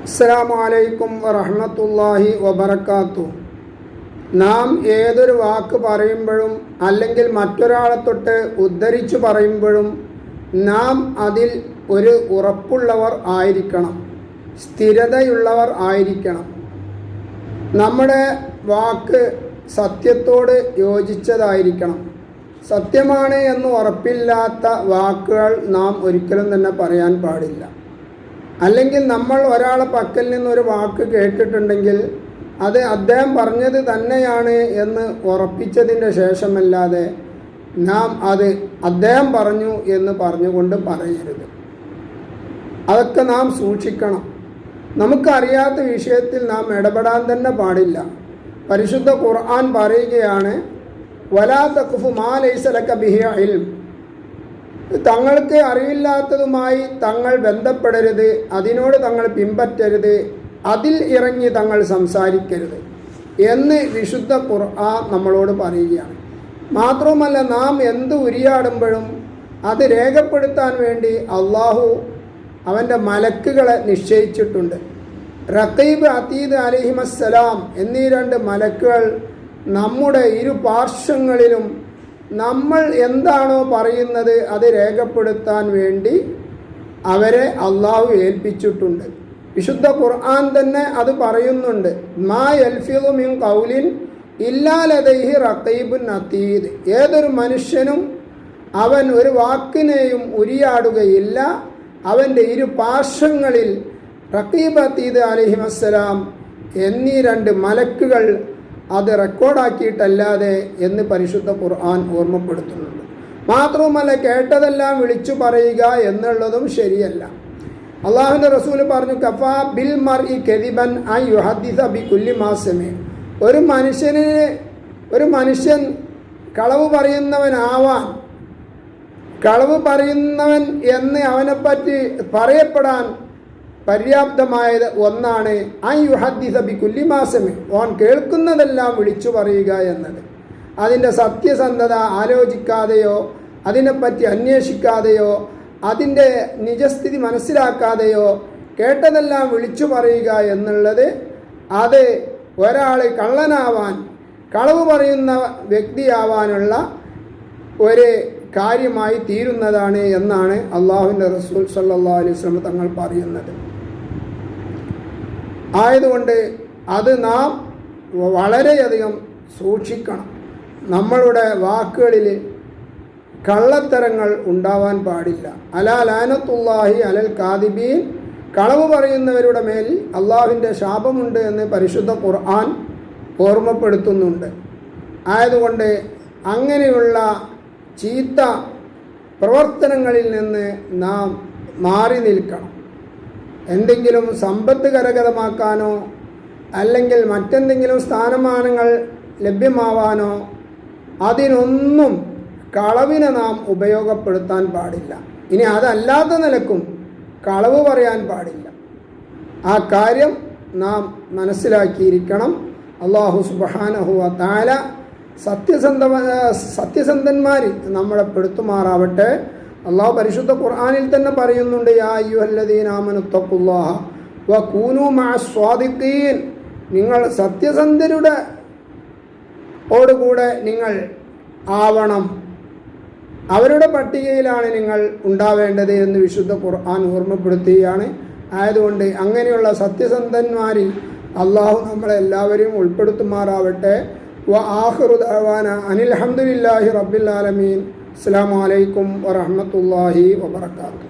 അസ്സലാമു അലൈക്കും വറഹ്മത്തുള്ളാഹി വബറകാതുഹു. നാം ഏതൊരു വാക്ക് പറയുമ്പോഴും അല്ലെങ്കിൽ മറ്റൊരാളെ തൊട്ട് ഉദ്ധരിച്ചു പറയുമ്പോഴും നാം അതിൽ ഒരു ഉറപ്പുള്ളവർ ആയിരിക്കണം, സ്ഥിരതയുള്ളവർ ആയിരിക്കണം. നമ്മുടെ വാക്ക് സത്യത്തോട് യോജിച്ചതായിരിക്കണം. സത്യമാണ് എന്ന് ഉറപ്പില്ലാത്ത വാക്കുകൾ നാം ഒരിക്കലും തന്നെ പറയാൻ പാടില്ല. അല്ലെങ്കിൽ നമ്മൾ ഒരാളെ പക്കൽ നിന്നൊരു വാക്ക് കേട്ടിട്ടുണ്ടെങ്കിൽ അത് അദ്ദേഹം പറഞ്ഞത് തന്നെയാണ് എന്ന് ഉറപ്പിച്ചതിൻ്റെ ശേഷമല്ലാതെ നാം അത് അദ്ദേഹം പറഞ്ഞു എന്ന് പറഞ്ഞുകൊണ്ട് പറയരുത്. അതൊക്കെ നാം സൂക്ഷിക്കണം. നമുക്കറിയാത്ത വിഷയത്തിൽ നാം ഇടപെടാൻ തന്നെ പാടില്ല. പരിശുദ്ധ ഖുർആൻ പറയുകയാണ്, വലാ തഖ്ഫു മാ ലൈസ ലക ബിഹി ഇൽം. തങ്ങൾക്ക് അറിവില്ലാത്തതുമായി തങ്ങൾ ബന്ധപ്പെടരുത്, അതിനോട് തങ്ങൾ പിൻപറ്റരുത്, അതിൽ ഇറങ്ങി തങ്ങൾ സംസാരിക്കരുത് എന്ന് വിശുദ്ധ ഖുർആൻ നമ്മളോട് പറയുകയാണ്. മാത്രവുമല്ല, നാം എന്ത് ഉരിയാടുമ്പോഴും അത് രേഖപ്പെടുത്താൻ വേണ്ടി അള്ളാഹു അവൻ്റെ മലക്കുകളെ നിശ്ചയിച്ചിട്ടുണ്ട്. റഖീബ് അതീദ് അലൈഹിമസ്സലാം എന്നീ രണ്ട് മലക്കുകൾ നമ്മുടെ ഇരു പാർശ്വങ്ങളിലും നമ്മൾ എന്താണോ പറയുന്നത് അത് രേഖപ്പെടുത്താൻ വേണ്ടി അവരെ അള്ളാഹു ഏൽപ്പിച്ചിട്ടുണ്ട്. വിശുദ്ധ ഖുർആൻ തന്നെ അത് പറയുന്നുണ്ട്, മാ യൽഫിദു മിൻ ഖൗലിൻ ഇല്ലാ ലദൈഹി റഖീബുൻ അതീദ്. ഏതൊരു മനുഷ്യനും അവൻ ഒരു വാക്കിനെയും ഉരിയാടുകയില്ല, അവൻ്റെ ഇരു പാർശ്വങ്ങളിൽ റഖീബ് അതീദ് അലൈഹിമസ്സലാം എന്നീ രണ്ട് മലക്കുകൾ അത് റെക്കോർഡാക്കിയിട്ടല്ലാതെ എന്ന് പരിശുദ്ധ ഖുർആൻ ഓർമ്മപ്പെടുത്തുന്നുണ്ട്. മാത്രവുമല്ല, കേട്ടതെല്ലാം വിളിച്ചു പറയുക എന്നുള്ളതും ശരിയല്ല. അള്ളാഹുവിൻ്റെ റസൂൽ പറഞ്ഞു, കഫാ ബിൽ മർഇ കദിബൻ അൻ യുഹദ്ദിസ ബികുല്ലി മാ സമി. ഒരു മനുഷ്യൻ കളവ് പറയുന്നവൻ എന്ന് അവനെപ്പറ്റി പറയപ്പെടാൻ പര്യാപ്തമായത് ഒന്നാണ് അൻ യുഹദ്ദിസ ബികുല്ലി മാ സമി. ഓൻ കേൾക്കുന്നതെല്ലാം വിളിച്ചു പറയുക എന്നത്. അതിൻ്റെ സത്യസന്ധത ആലോചിക്കാതെയോ അതിനെപ്പറ്റി അന്വേഷിക്കാതെയോ അതിൻ്റെ നിജസ്ഥിതി മനസ്സിലാക്കാതെയോ കേട്ടതെല്ലാം വിളിച്ചു പറയുക എന്നുള്ളത് അത് ഒരാൾ കള്ളനാവാൻ, കളവ് പറയുന്ന വ്യക്തിയാവാനുള്ള ഒരു കാര്യമായി തീരുന്നതാണ് എന്നാണ് അള്ളാഹുവിൻ്റെ റസൂൽ സല്ലല്ലാഹു അലൈഹി വസല്ലം തങ്ങൾ പറയുന്നത്. ആയതുകൊണ്ട് അത് നാം വളരെയധികം സൂക്ഷിക്കണം. നമ്മളുടെ വാക്കുകളിൽ കള്ളത്തരങ്ങൾ ഉണ്ടാവാൻ പാടില്ല. അലാ ലാനത്തുല്ലാഹി അലൽ കാദിബീൻ. കളവ് പറയുന്നവരുടെ മേൽ അള്ളാഹുവിൻ്റെ ശാപമുണ്ട് എന്ന് പരിശുദ്ധ ഖുർആൻ ഓർമ്മപ്പെടുത്തുന്നുണ്ട്. ആയതുകൊണ്ട് അങ്ങനെയുള്ള ചീത്ത പ്രവർത്തനങ്ങളിൽ നിന്ന് നാം മാറി നിൽക്കണം. എന്തെങ്കിലും സമ്പത്ത് കരഗതമാക്കാനോ അല്ലെങ്കിൽ മറ്റെന്തെങ്കിലും സ്ഥാനമാനങ്ങൾ ലഭ്യമാവാനോ അതിനൊന്നും കളവിനെ നാം ഉപയോഗപ്പെടുത്താൻ പാടില്ല. ഇനി അതല്ലാത്ത നിലക്കും കളവ് പറയാൻ പാടില്ല. ആ കാര്യം നാം മനസ്സിലാക്കിയിരിക്കണം. അല്ലാഹു സുബ്ഹാനഹു വ തആല സത്യസന്ധന്മാർ നമ്മളെ പെടുത്തുമാറാവട്ടെ. അള്ളാഹു പരിശുദ്ധ ഖുർആനിൽ തന്നെ പറയുന്നുണ്ട്, യാ അയ്യുഹല്ലദീന ആമനു തഖുല്ലാഹ വ കൂനൂ മഅസ് സ്വാദിഖീൻ. നിങ്ങൾ സത്യസന്ധരുടെ ഓടുകൂടെ നിങ്ങൾ ആവണം, അവരുടെ പട്ടികയിലാണ് നിങ്ങൾ ഉണ്ടാവേണ്ടത് എന്ന് വിശുദ്ധ ഖുർആൻ ഓർമ്മപ്പെടുത്തുകയാണ്. ആയതുകൊണ്ട് അങ്ങനെയുള്ള സത്യസന്ധന്മാരിൽ അള്ളാഹു നമ്മളെല്ലാവരെയും ഉൾപ്പെടുത്തുമാറാവട്ടെ. വ ആഖിറു ദഅവാന അനിൽ ഹംദുലില്ലാഹി റബ്ബിൽ ആലമീൻ. അസ്സലാമു അലൈക്കും വറഹ്മത്തുള്ളാഹി വബറകാതുഹു.